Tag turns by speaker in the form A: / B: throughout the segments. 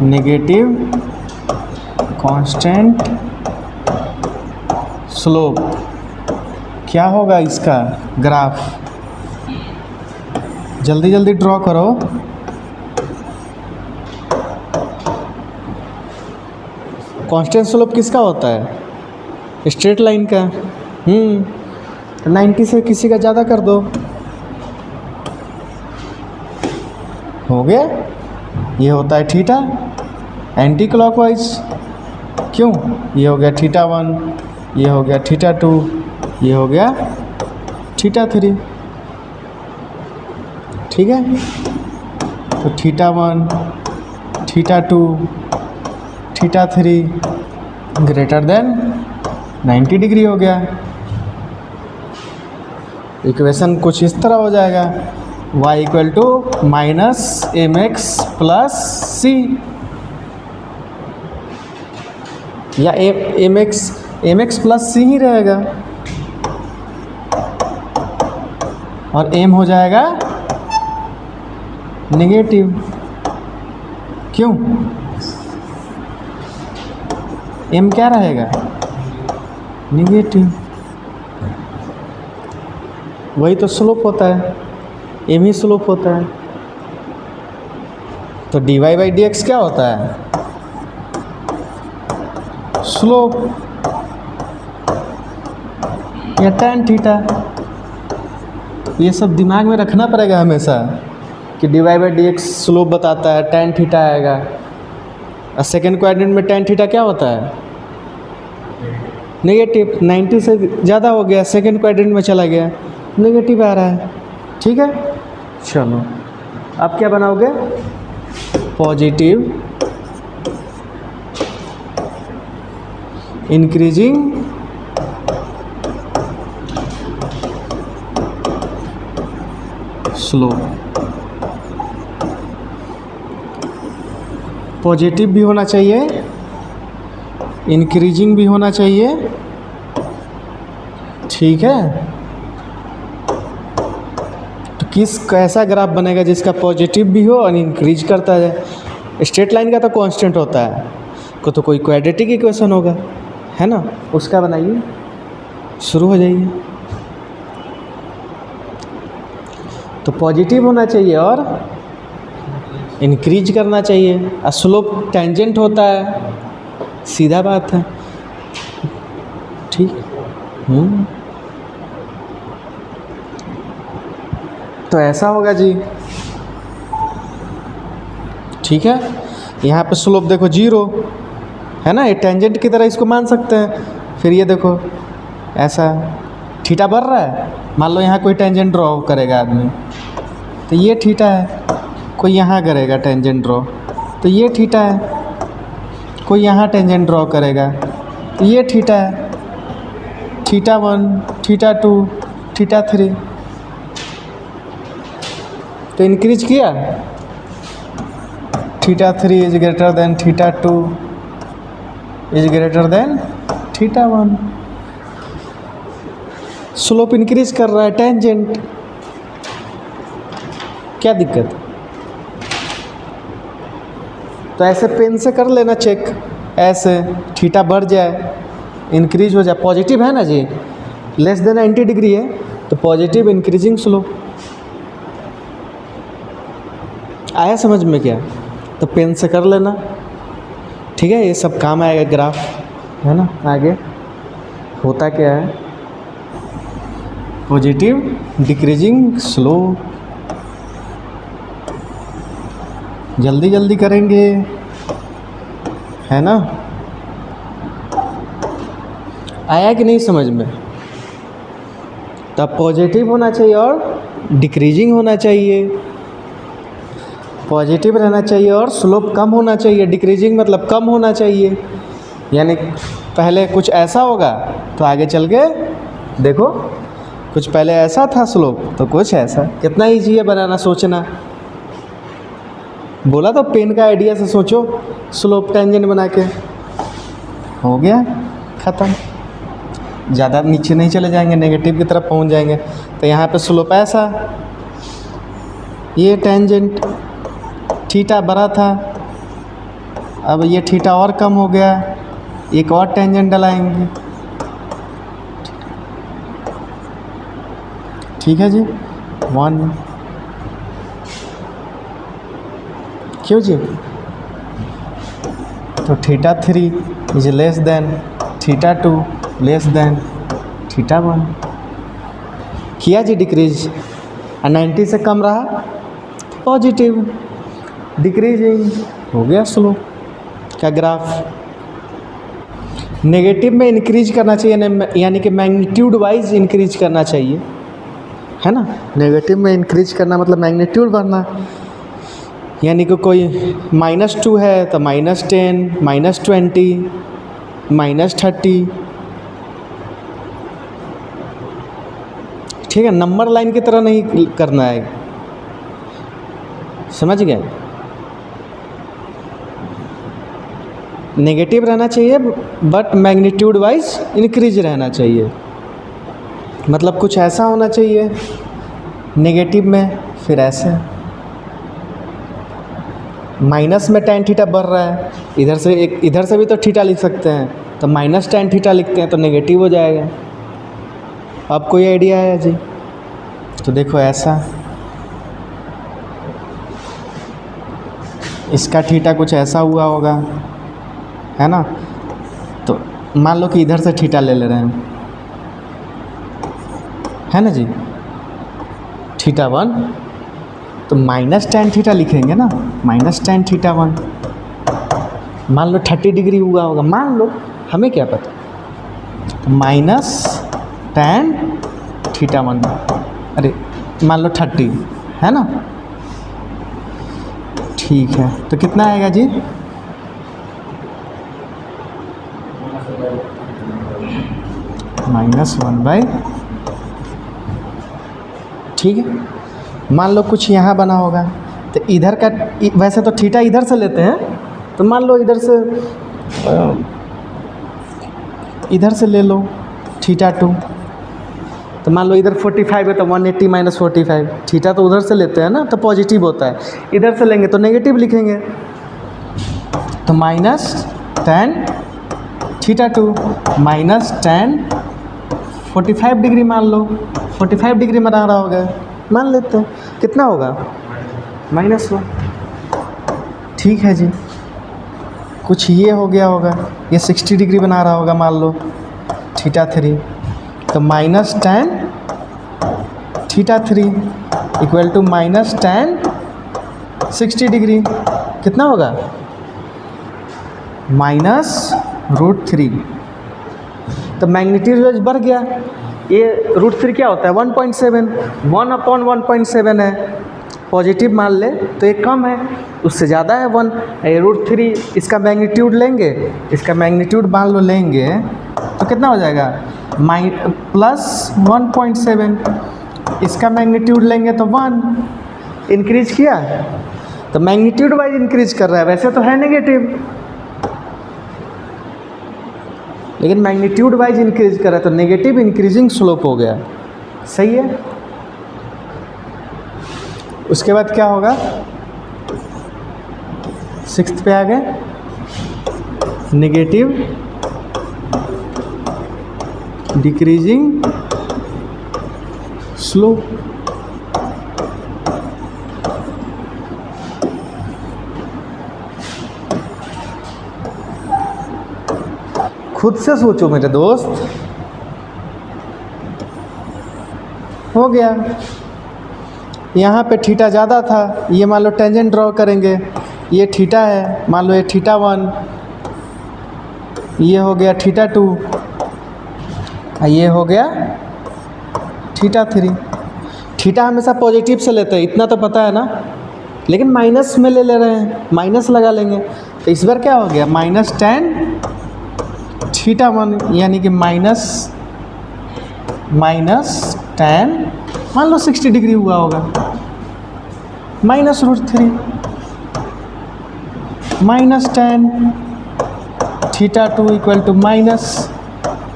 A: Negative constant slope. क्या होगा इसका ग्राफ? जल्दी जल्दी ड्रॉ करो। कांस्टेंट स्लोप किसका होता है? स्ट्रेट लाइन का। 90 से किसी का ज़्यादा कर दो, हो गया। ये होता है थीटा एंटी क्लॉकवाइज। क्यों? ये हो गया θ1, ये हो गया θ2, ये हो गया θ3। ठीक है, तो θ1 θ2 θ3 ग्रेटर देन 90 डिग्री हो गया। इक्वेशन कुछ इस तरह हो जाएगा, y equal to -mx plus c, या mx प्लस c ही रहेगा, और m हो जाएगा नेगेटिव। क्यों? m क्या रहेगा? नेगेटिव। वही तो स्लोप होता है, m ही स्लोप होता है। तो dy/dx क्या होता है? स्लोप या tan थीटा। ये सब दिमाग में रखना पड़ेगा हमेशा कि dy/dx स्लोप बताता है, tan थीटा आएगा। और सेकेंड क्वाड्रेंट में tan थीटा क्या होता है? नेगेटिव। 90 से ज़्यादा हो गया, सेकेंड क्वाड्रेंट में चला गया, नेगेटिव आ रहा है। ठीक है, चलो अब क्या बनाओगे? Positive increasing slope. पॉजिटिव भी होना चाहिए, इंक्रीजिंग भी होना चाहिए। ठीक है, तो कैसा ग्राफ बनेगा जिसका पॉजिटिव भी हो और इंक्रीज करता जाए? स्ट्रेट लाइन का तो कांस्टेंट होता है, तो कोई क्वाड्रेटिक इक्वेशन होगा, है ना, उसका बनाइए, शुरू हो जाइए। तो पॉजिटिव होना चाहिए और इंक्रीज करना चाहिए, और स्लोप टेंजेंट होता है, सीधा बात है। ठीक। तो ऐसा होगा जी। ठीक है, यहाँ पे स्लोप देखो 0 है ना, ये टेंजेंट की तरह इसको मान सकते हैं। फिर ये देखो ऐसा थीटा बढ़ रहा है, मान लो यहाँ कोई टेंजेंट ड्रॉ करेगा आदमी, तो ये थीटा है। कोई यहाँ करेगा टेंजेंट ड्रॉ, तो ये थीटा है। कोई यहाँ टेंजेंट ड्रॉ करेगा, तो ये थीटा है। θ1 θ2 θ3। तो इंक्रीज किया, θ3 is greater than θ2 is greater than θ1। Slope increase कर रहा है, टेंजेंट। क्या दिक्कत? तो ऐसे पेन से कर लेना चेक, ऐसे थीटा बढ़ जाए, इंक्रीज हो जाए, पॉजिटिव है ना जी, लेस देन 90 डिग्री है, तो पॉजिटिव इंक्रीजिंग स्लोप। आया समझ में क्या? तो पेन से कर लेना, ठीक है, ये सब काम आएगा ग्राफ, है ना। आगे होता क्या है? Positive decreasing slope. जल्दी जल्दी करेंगे, है ना। आया कि नहीं समझ में? तब पॉजिटिव होना चाहिए और डिक्रीजिंग होना चाहिए। पॉजिटिव रहना चाहिए और स्लोप कम होना चाहिए। डिक्रीजिंग मतलब कम होना चाहिए, यानी पहले कुछ ऐसा होगा तो आगे चल के देखो कुछ पहले ऐसा था स्लोप तो कुछ ऐसा। कितना ईजी है बनाना, सोचना। बोला तो पेन का आइडिया से सोचो, स्लोप टेंजेंट बना के हो गया, ख़त्म। ज़्यादा नीचे नहीं चले जाएंगे, नेगेटिव की तरफ पहुंच जाएंगे। तो यहाँ पे स्लोप ऐसा, ये टेंजेंट थीटा बड़ा था, अब ये थीटा और कम हो गया, एक और टेंजेंट डलाएंगे। ठीक है जी, 1 क्यों जी, तो θ3 is less than θ2 less than θ1। किया जी डिक्रीज, 90 से कम रहा पॉजिटिव, डिक्रीजिंग हो गया स्लो का ग्राफ। नेगेटिव में इंक्रीज करना चाहिए, यानी कि मैग्नीट्यूड वाइज इंक्रीज करना चाहिए, है ना। नेगेटिव में इंक्रीज करना मतलब मैग्नीट्यूड बढ़ना, यानी कि कोई -2 है तो -10, -20, -30, ठीक है। नंबर लाइन की तरह नहीं करना है, समझ गए। नेगेटिव रहना चाहिए बट मैग्नीट्यूड वाइज इंक्रीज रहना चाहिए, मतलब कुछ ऐसा होना चाहिए नेगेटिव में, फिर ऐसे माइनस में tan थीटा बढ़ रहा है, इधर से भी तो थीटा लिख सकते हैं, तो -tan थीटा लिखते हैं तो नेगेटिव हो जाएगा। अब कोई आइडिया है जी, तो देखो ऐसा, इसका थीटा कुछ ऐसा हुआ होगा, है ना। तो मान लो कि इधर से थीटा ले रहे हैं, है ना जी, θ1, तो -tan थीटा लिखेंगे ना, -tan θ1। मान लो 30 डिग्री हुआ होगा, मान लो, हमें क्या पता, -tan θ1, अरे मान लो 30, है ना। ठीक है, तो कितना आएगा जी, -1/, ठीक है। मान लो कुछ यहाँ बना होगा, तो इधर का, वैसे तो थीटा इधर से लेते हैं, तो मान लो इधर से ले लो θ2, तो मान लो इधर 45 है तो 180 - 45, थीटा तो उधर से लेते हैं ना, तो पॉजिटिव होता है, इधर से लेंगे तो नेगेटिव लिखेंगे, तो -tan θ2 -tan 45 डिग्री, मान लो 45 डिग्री बना रहा होगा, मान लेते हैं, कितना होगा -1। ठीक है जी, कुछ ये हो गया होगा, ये 60 डिग्री बना रहा होगा, मान लो θ3, तो -tan θ3 equal to -tan 60 degree, कितना होगा -√3। तो मैग्नीट्यूड बढ़ गया, ये √3 क्या होता है 1.7, 1/1.7 है, पॉजिटिव मान ले तो ये कम है, उससे ज़्यादा है 1, ये √3, इसका मैग्नीट्यूड लेंगे, इसका मैग्नीट्यूड मान लो लेंगे तो कितना हो जाएगा +1.7, इसका मैग्नीट्यूड लेंगे तो 1, इंक्रीज किया, तो मैग्नीट्यूड वाइज इंक्रीज कर रहा है, वैसे तो है नेगेटिव, लेकिन मैग्नीट्यूड वाइज इंक्रीज कर रहा है, तो नेगेटिव इंक्रीजिंग स्लोप हो गया, सही है। उसके बाद क्या होगा, 6th पे आ गए, नेगेटिव डिक्रीजिंग स्लोप। खुद से सोचो मेरे दोस्त, हो गया। यहाँ पे थीटा ज़्यादा था, ये मान लो टेंजेंट ड्रॉ करेंगे, ये थीटा है, मान लो ये θ1, ये हो गया θ2, ये हो गया θ3। थीटा हमेशा पॉजिटिव से लेते हैं, इतना तो पता है ना, लेकिन माइनस में ले रहे हैं, माइनस लगा लेंगे, तो इस बार क्या हो गया -tan θ1, यानी कि -tan, मान लो 60 डिग्री हुआ होगा, -√3 -tan θ2 इक्वल टू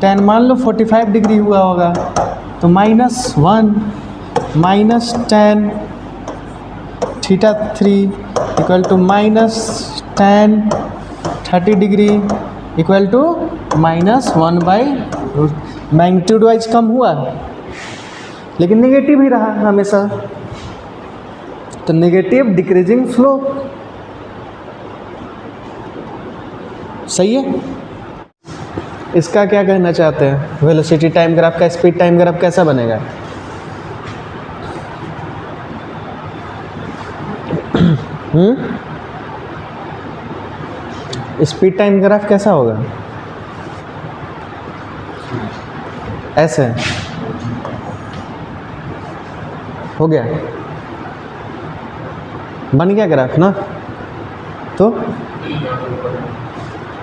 A: -tan, मान लो 45 डिग्री हुआ होगा, तो -1 -tan θ3 equal to -tan 30 degree equal to -1/√। Magnitude wise कम हुआ लेकिन नेगेटिव ही रहा हमेशा, तो नेगेटिव डिक्रीजिंग स्लोप। सही है। इसका क्या कहना चाहते हैं, वेलोसिटी टाइम ग्राफ का स्पीड टाइम ग्राफ कैसा बनेगा? स्पीड टाइम ग्राफ कैसा होगा? ऐसे हो गया, बन गया ग्राफ ना। तो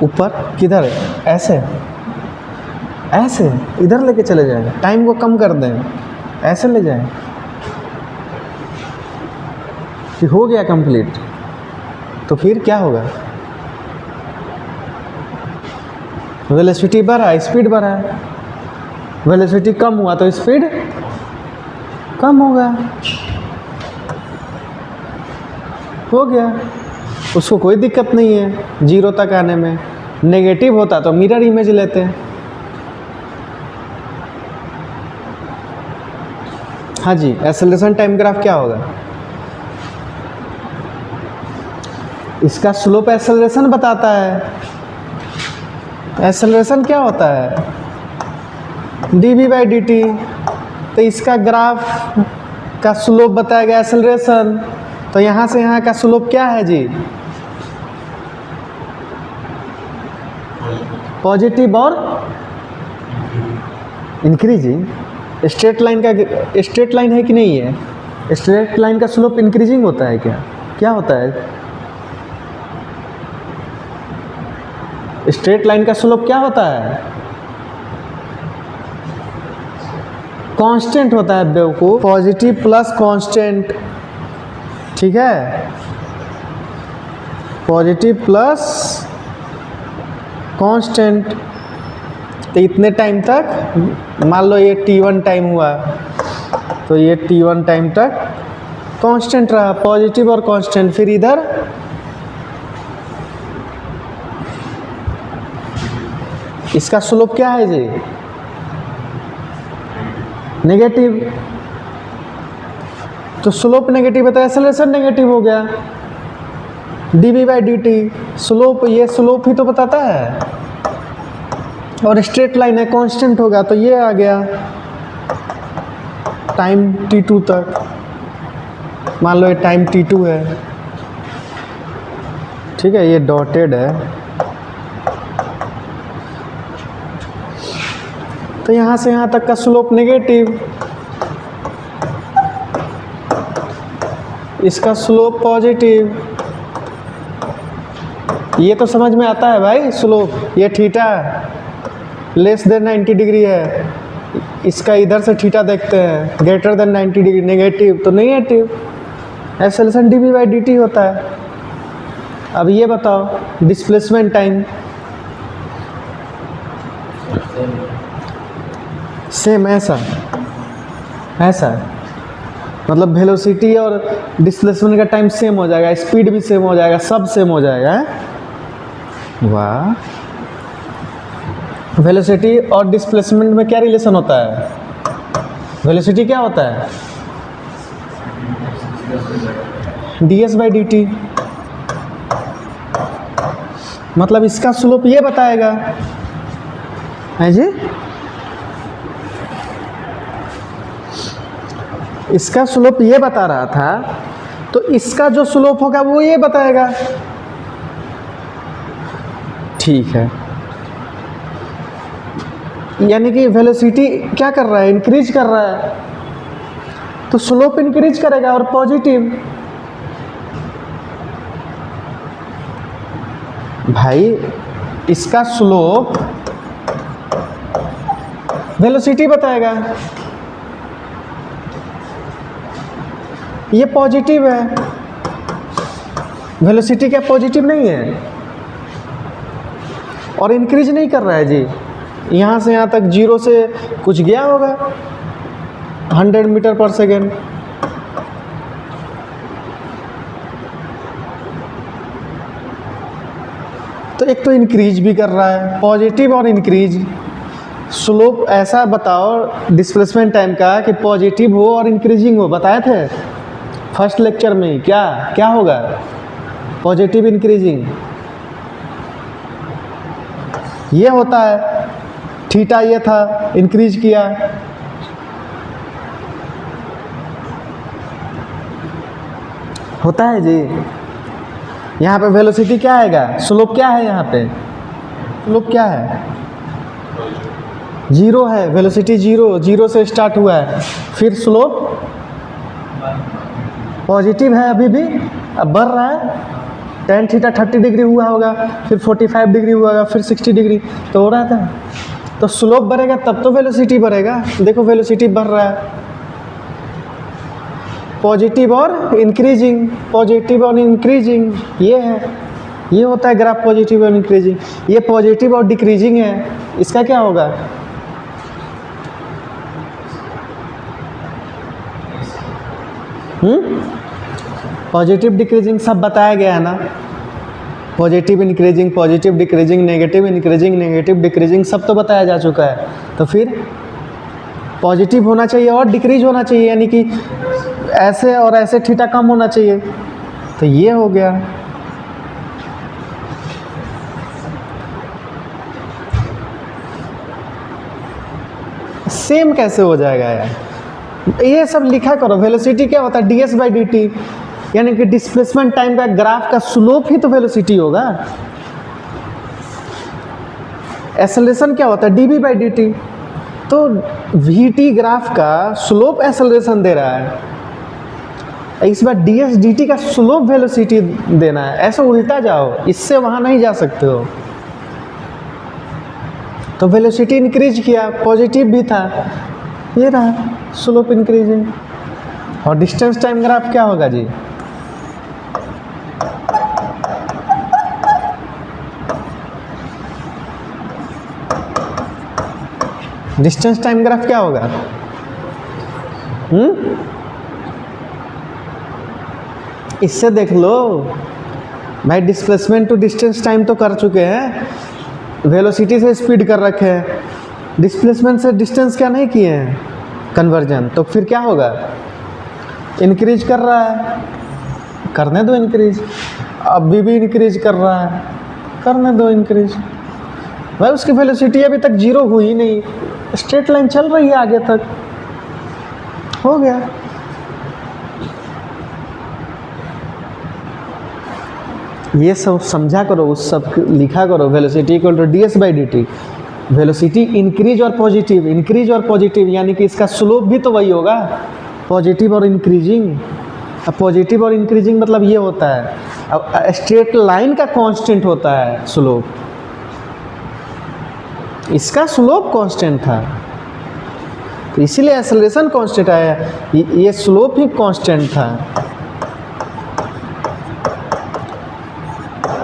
A: ऊपर किधर? ऐसे ऐसे इधर लेके चले जाएं, टाइम को कम कर दें, ऐसे ले जाएं कि हो गया कंप्लीट। तो फिर क्या होगा? वेलोसिटी बढ़ा, स्पीड बढ़ा। वेलोसिटी कम हुआ तो स्पीड कम होगा। हो गया, उसको कोई दिक्कत नहीं है जीरो तक आने में। नेगेटिव होता तो मिरर इमेज लेते हैं। हाँ जी, एक्सेलरेशन टाइम ग्राफ क्या होगा? इसका स्लोप एक्सेलरेशन बताता है। एक्सेलरेशन क्या होता है? dv/dt। तो इसका ग्राफ का स्लोप बताएगा एक्सेलरेशन। तो यहाँ से यहाँ का स्लोप क्या है जी? पॉजिटिव और इंक्रीजिंग। स्ट्रेट लाइन का, स्ट्रेट लाइन है कि नहीं है? स्ट्रेट लाइन का स्लोप इंक्रीजिंग होता है क्या? क्या होता है? स्ट्रेट लाइन का स्लोप क्या होता है? कांस्टेंट होता है बेवकूफ। पॉजिटिव प्लस कांस्टेंट, ठीक है, पॉजिटिव प्लस कांस्टेंट। तो इतने टाइम तक, मान लो ये t1 टाइम हुआ, तो ये t1 टाइम तक कांस्टेंट रहा, पॉजिटिव और कांस्टेंट। फिर इधर इसका स्लोप क्या है जी? नेगेटिव। तो स्लोप नेगेटिव है तो एक्सेलरेशन नेगेटिव हो गया। dv/dt स्लोप, ये स्लोप ही तो बताता है, और स्ट्रेट लाइन है, कांस्टेंट होगा, तो ये आ गया टाइम t2 तक। मान लो ये टाइम t2 है, ठीक है, ये डॉटेड है। तो यहाँ से यहाँ तक का स्लोप नेगेटिव, इसका स्लोप पॉजिटिव। ये तो समझ में आता है भाई स्लोप। ये थीटा लेस देन 90 डिग्री है, इसका इधर से थीटा देखते हैं, ग्रेटर देन 90 डिग्री नेगेटिव, तो नेगेटिव। एक्सेलरेशन dv/dt होता है। अब ये बताओ डिस्प्लेसमेंट टाइम। सेम ऐसा ऐसा, मतलब वेलोसिटी और डिस्प्लेसमेंट का टाइम सेम हो जाएगा, स्पीड भी सेम हो जाएगा, सब सेम हो जाएगा। वाह। वेलोसिटी और डिस्प्लेसमेंट में क्या रिलेशन होता है? वेलोसिटी क्या होता है? ds/dt। मतलब इसका स्लोप ये बताएगा, है जी, इसका स्लोप ये बता रहा था, तो इसका जो स्लोप होगा वो ये बताएगा। ठीक है, यानी कि वेलोसिटी क्या कर रहा है? इंक्रीज कर रहा है, तो स्लोप इंक्रीज करेगा और पॉजिटिव। भाई इसका स्लोप वेलोसिटी बताएगा, ये पॉजिटिव है। वेलोसिटी क्या पॉजिटिव नहीं है? और इंक्रीज नहीं कर रहा है जी, यहाँ से यहाँ तक जीरो से कुछ गया होगा 100 मीटर पर सेकेंड। तो एक तो इंक्रीज भी कर रहा है, पॉजिटिव और इंक्रीज। स्लोप ऐसा बताओ डिस्प्लेसमेंट टाइम का कि पॉजिटिव हो और इंक्रीजिंग हो, बताए थे फर्स्ट लेक्चर में। क्या क्या होगा? पॉजिटिव इंक्रीजिंग ये होता है। थीटा ये था, इंक्रीज किया, होता है जी। यहाँ पे वेलोसिटी क्या आएगा? स्लोप क्या है? यहाँ पे स्लोप क्या है? जीरो है। वेलोसिटी जीरो, जीरो से स्टार्ट हुआ है, फिर स्लोप पॉजिटिव है अभी भी, अब बढ़ रहा है। टेन थीटा 30 डिग्री हुआ होगा, फिर 45 डिग्री हुआ होगा, फिर 60 डिग्री, तो हो रहा था। तो स्लोप बढ़ेगा तब तो वेलोसिटी बढ़ेगा। देखो वेलोसिटी बढ़ रहा है, पॉजिटिव और इंक्रीजिंग, पॉजिटिव और इंक्रीजिंग, ये है, ये होता है ग्राफ पॉजिटिव और इंक्रीजिंग। ये पॉजिटिव और डिक्रीजिंग है, इसका क्या होगा? पॉजिटिव डिक्रीजिंग सब बताया गया है ना। Positive increasing, positive decreasing, negative increasing, negative decreasing, सब तो बताया जा चुका है। तो फिर पॉजिटिव होना चाहिए और डिक्रीज होना चाहिए, यानी कि ऐसे और ऐसे थीटा कम होना चाहिए। तो ये हो गया। सेम कैसे हो जाएगा यार? ये सब लिखा करो। वेलोसिटी क्या होता है? ds बाई डी टी, यानी कि डिस्प्लेसमेंट टाइम का ग्राफ का स्लोप ही तो वेलोसिटी होगा। एक्सेलरेशन क्या होता है? dv by d T. तो vt ग्राफ का स्लोप एक्सेलरेशन दे रहा है, इस बार ds dt का स्लोप वेलोसिटी देना है। ऐसे उल्टा जाओ, इससे वहाँ नहीं जा सकते हो। तो वेलोसिटी इंक्रीज किया, पॉजिटिव भी था, ये रहा स्लोप इंक्रीजिंग। और डिस्टेंस टाइम ग्राफ क्या होगा जी? डिस्टेंस टाइम ग्राफ क्या होगा? इससे देख लो भाई, डिस्प्लेसमेंट टू डिस्टेंस टाइम तो कर चुके हैं, वेलोसिटी से स्पीड कर रखे हैं, डिस्प्लेसमेंट से डिस्टेंस क्या नहीं किए हैं कन्वर्जन। तो फिर क्या होगा? इंक्रीज कर रहा है, करने दो इंक्रीज। अभी भी इंक्रीज कर रहा है, करने दो इंक्रीज। भाई उसकी वेलोसिटी अभी तक जीरो हुई ही नहीं, स्ट्रेट लाइन चल रही है आगे तक, हो गया। ये सब समझा करो, उस सब लिखा करो। Velocity equal to ds by d t. Velocity increase और पॉजिटिव, इंक्रीज और पॉजिटिव, यानी कि इसका स्लोप भी तो वही होगा, पॉजिटिव और इंक्रीजिंग। अब पॉजिटिव और इंक्रीजिंग मतलब ये होता है, अब स्ट्रेट लाइन का कांस्टेंट होता है स्लोप, इसका स्लोप कांस्टेंट था, तो इसीलिए एक्सेलरेशन कांस्टेंट आया। ये स्लोप ही कांस्टेंट था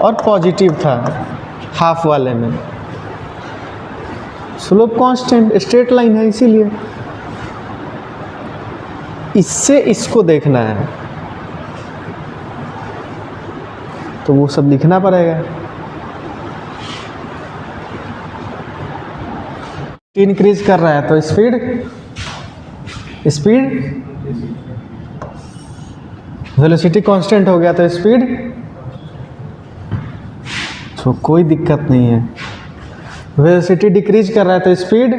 A: और पॉजिटिव था हाफ वाले में। स्लोप कांस्टेंट, स्ट्रेट लाइन है, इसीलिए इससे इसको देखना है तो वो सब लिखना पड़ेगा। इंक्रीज कर रहा है तो स्पीड वेलोसिटी कांस्टेंट हो गया तो स्पीड, तो कोई दिक्कत नहीं है। वेलोसिटी डिक्रीज कर रहा है तो स्पीड,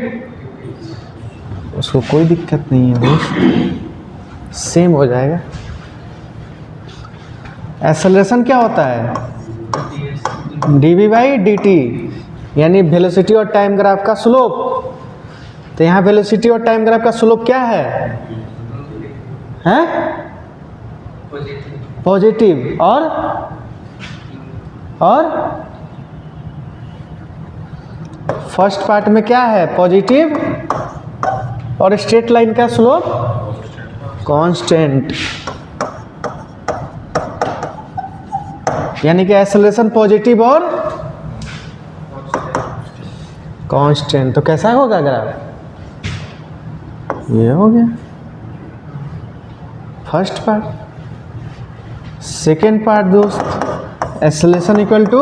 A: उसको कोई दिक्कत नहीं है, वो सेम हो जाएगा। एक्सेलरेशन क्या होता है? dv बाई डी टी, यानी वेलोसिटी और टाइम ग्राफ का स्लोप। तो यहाँ वेलोसिटी और टाइम ग्राफ का स्लोप क्या है? हैं? पॉजिटिव। और फर्स्ट पार्ट में क्या है? पॉजिटिव, और स्ट्रेट लाइन का स्लोप कांस्टेंट, यानी कि एक्सेलरेशन पॉजिटिव और कांस्टेंट। तो कैसा होगा ग्राफ? ये हो गया फर्स्ट पार्ट। सेकेंड पार्ट दोस्त, एक्सेलरेशन इक्वल टू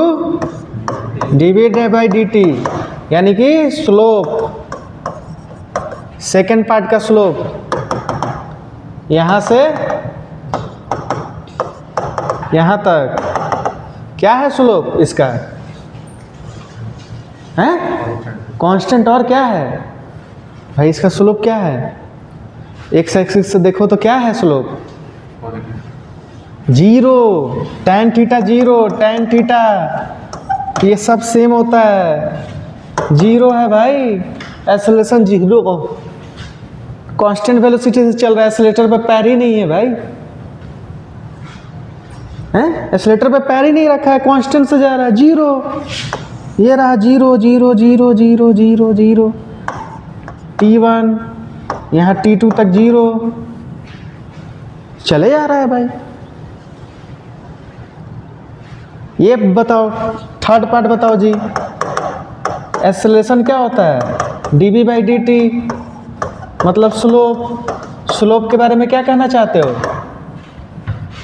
A: dv/dt, यानी कि स्लोप, सेकेंड पार्ट का स्लोप यहाँ से यहाँ तक क्या है स्लोप इसका, है कांस्टेंट। और क्या है भाई इसका स्लोप क्या है, एक्स एक्सिस से देखो तो क्या है slope, 0, tan theta 0, tan theta ये सब सेम होता है, 0 है भाई, एक्सेलरेशन 0 को कांस्टेंट वेलोसिटी से चल रहा है, एक्सेलेरेटर पे पैर ही नहीं है भाई, हैं एक्सेलेरेटर पे पैर ही नहीं रखा है, कांस्टेंट से जा रहा है, 0, ये रहा 0 0 0 0 0 0, T1 यहाँ T2 तक 0 चले जा रहा है भाई। ये बताओ थर्ड पार्ट बताओ जी, एक्सेलरेशन क्या होता है, dv/dt, मतलब स्लोप। स्लोप के बारे में क्या कहना चाहते हो,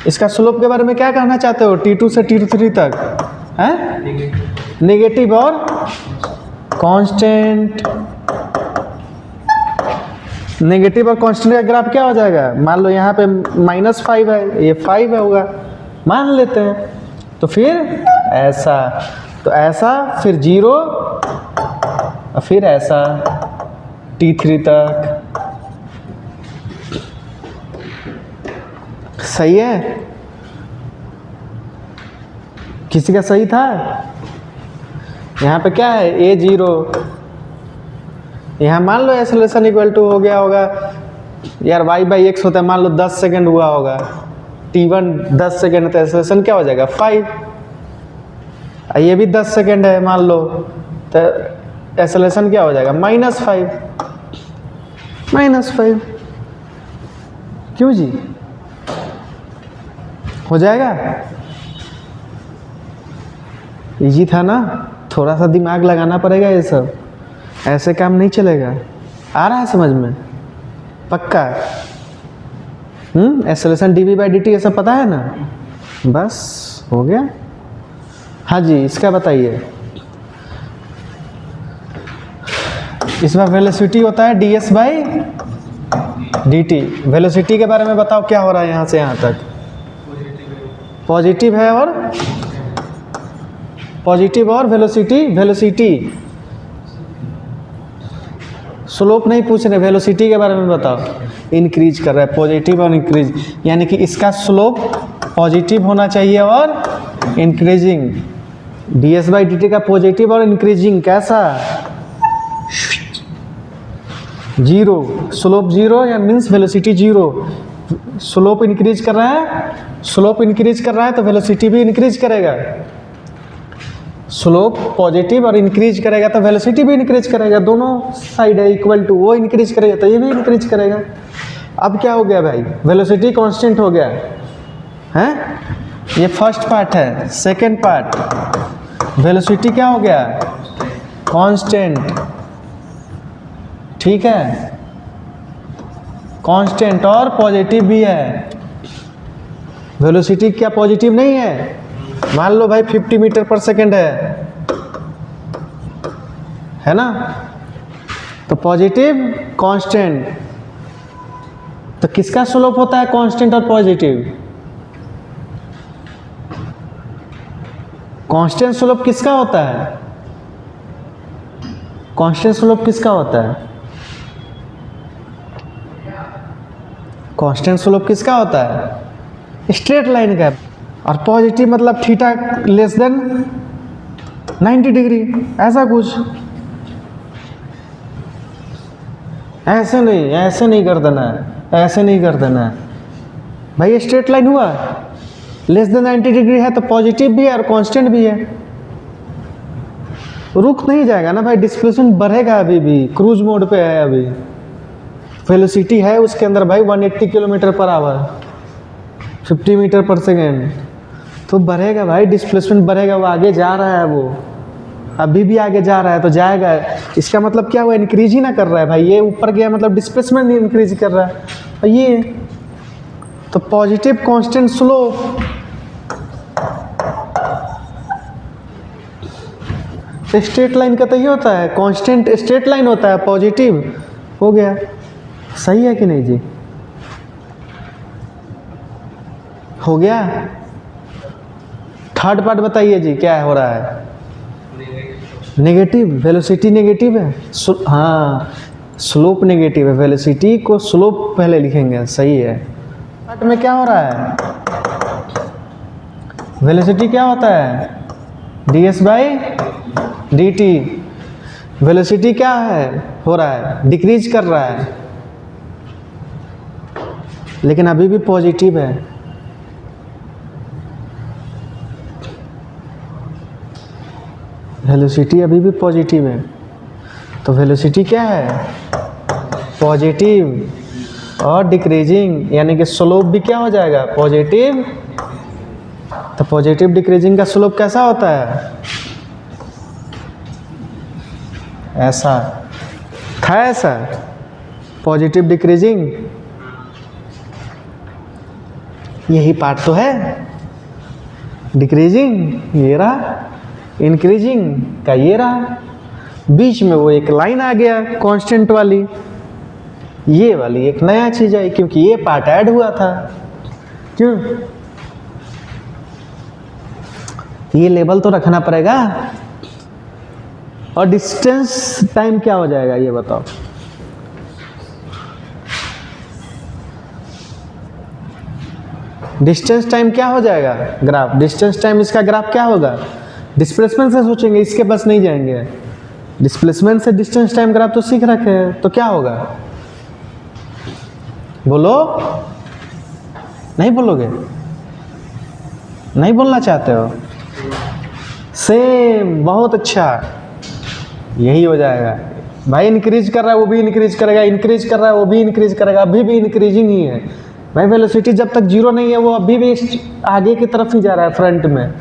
A: इसका स्लोप के बारे में क्या कहना चाहते हो, T2 से T3 तक हैं, नेगेटिव और कांस्टेंट। नेगेटिव और कांस्टेंट का ग्राफ क्या हो जाएगा, मान लो यहाँ पे -5 है, ये 5 है होगा, मान लेते हैं, तो फिर ऐसा, तो ऐसा, फिर 0 और फिर ऐसा T3 तक। सही है, किसी का सही था। यहाँ पे क्या है, A0, यहाँ मान लो एक्सेलरेशन इक्वल टू हो गया होगा यार y/x होता है, मान लो 10 सेकेंड हुआ होगा, T1 10 सेकेंड, तो एक्सेलरेशन क्या हो जाएगा 5, ये भी 10 सेकेंड है मान लो, तो एक्सेलरेशन क्या हो जाएगा -5 क्यों जी, हो जाएगा, इजी था ना, थोड़ा सा दिमाग लगाना पड़ेगा, ये सब ऐसे काम नहीं चलेगा। आ रहा है समझ में पक्का, एक्सेलरेशन dv/dt ये सब पता है ना, बस हो गया। हाँ जी इसका बताइए, इसमें वेलोसिटी होता है ds/dt, वेलोसिटी के बारे में बताओ क्या हो रहा है यहाँ से यहाँ तक, पॉजिटिव है और पॉजिटिव और वेलोसिटी स्लोप नहीं पूछ रहे, वेलोसिटी के बारे में बताओ, इंक्रीज कर रहा है, पॉजिटिव और इंक्रीज, यानी कि इसका स्लोप पॉजिटिव होना चाहिए और इंक्रीजिंग, ds/dt का पॉजिटिव और इंक्रीजिंग कैसा, 0, स्लोप 0 या मीन्स वेलोसिटी 0, स्लोप इंक्रीज कर रहा है, स्लोप इंक्रीज कर रहा है तो वेलोसिटी भी इंक्रीज करेगा, स्लोप पॉजिटिव और इंक्रीज करेगा तो वेलोसिटी भी इंक्रीज करेगा, दोनों साइड है इक्वल टू, वो इंक्रीज करेगा तो ये भी इंक्रीज करेगा। अब क्या हो गया भाई, वेलोसिटी कांस्टेंट हो गया हैं, ये फर्स्ट पार्ट है। सेकंड पार्ट, वेलोसिटी क्या हो गया, कांस्टेंट, ठीक है, कांस्टेंट और पॉजिटिव भी है। वेलोसिटी क्या पॉजिटिव नहीं है, मान लो भाई 50 मीटर पर सेकेंड है ना, तो पॉजिटिव कांस्टेंट, तो किसका स्लोप होता है कांस्टेंट और पॉजिटिव, कांस्टेंट स्लोप किसका होता है, कांस्टेंट स्लोप किसका होता है, कांस्टेंट स्लोप किसका होता है, स्ट्रेट लाइन का, और पॉजिटिव मतलब थीटा लेस देन 90 डिग्री, ऐसा कुछ, ऐसे नहीं कर देना है, ऐसे नहीं कर देना है भाई, स्ट्रेट लाइन हुआ, लेस देन 90 डिग्री है तो पॉजिटिव भी है और कांस्टेंट भी है, रुक नहीं जाएगा ना भाई, डिस्प्लेसमेंट बढ़ेगा, अभी भी क्रूज मोड पे है, अभी वेलोसिटी है उसके अंदर भाई 180 किलोमीटर पर आवर, 50 मीटर पर सेकेंड, तो बढ़ेगा भाई, डिस्प्लेसमेंट बढ़ेगा, वो आगे जा रहा है, वो अभी भी आगे जा रहा है तो जाएगा, इसका मतलब क्या हुआ, इंक्रीज ही ना कर रहा है भाई, ये ऊपर गया मतलब डिस्प्लेसमेंट नहीं इंक्रीज कर रहा है, और ये तो positive constant slope, straight line का तो ये होता है, कांस्टेंट स्ट्रेट लाइन होता है, पॉजिटिव। हो गया, सही है कि नहीं जी? हो गया। थर्ड पार्ट बताइए जी, क्या हो रहा है? नेगेटिव, वेलोसिटी नेगेटिव है। हाँ, स्लोप नेगेटिव है, वेलोसिटी को स्लोप पहले लिखेंगे, सही है। पार्ट में क्या हो रहा है? वेलोसिटी क्या होता है? ds by dt। वेलोसिटी क्या है हो रहा है? डिक्रीज कर रहा है, लेकिन अभी भी पॉजिटिव है। वेलोसिटी अभी भी पॉजिटिव है, तो वेलोसिटी क्या है? पॉजिटिव और डिक्रीजिंग, यानी कि स्लोप भी क्या हो जाएगा? पॉजिटिव। तो पॉजिटिव डिक्रीजिंग का स्लोप कैसा होता है? ऐसा था, ऐसा पॉजिटिव डिक्रीजिंग। यही पार्ट तो है। डिक्रीजिंग ये रहा, इंक्रीजिंग का ये रहा, बीच में वो एक लाइन आ गया कांस्टेंट वाली, ये वाली एक नया चीज आई, क्योंकि ये पार्ट ऐड हुआ था। क्यों? ये लेवल तो रखना पड़ेगा। और डिस्टेंस टाइम क्या हो जाएगा ये बताओ? डिस्टेंस टाइम क्या हो जाएगा? ग्राफ डिस्टेंस टाइम, इसका ग्राफ क्या होगा? डिस्प्लेसमेंट से सोचेंगे, इसके बस नहीं जाएंगे। डिस्प्लेसमेंट से डिस्टेंस टाइम ग्राफ तो सीख रखे हैं, तो क्या होगा? बोलो, नहीं बोलोगे? नहीं बोलना चाहते हो? सेम, बहुत अच्छा, यही हो जाएगा भाई। इंक्रीज कर रहा है वो भी इंक्रीज करेगा, इंक्रीज कर रहा है वो भी इंक्रीज करेगा, अभी भी इंक्रीजिंग ही है भाई। वेलोसिटी जब तक जीरो नहीं है वो अभी भी आगे की तरफ ही जा रहा है, फ्रंट में,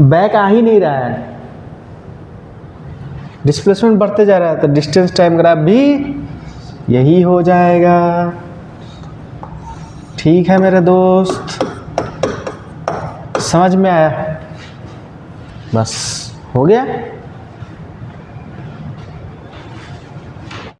A: बैक आ ही नहीं रहा है। डिस्प्लेसमेंट बढ़ते जा रहा है, तो डिस्टेंस टाइम ग्राफ भी यही हो जाएगा। ठीक है मेरे दोस्त, समझ में आया? बस हो गया।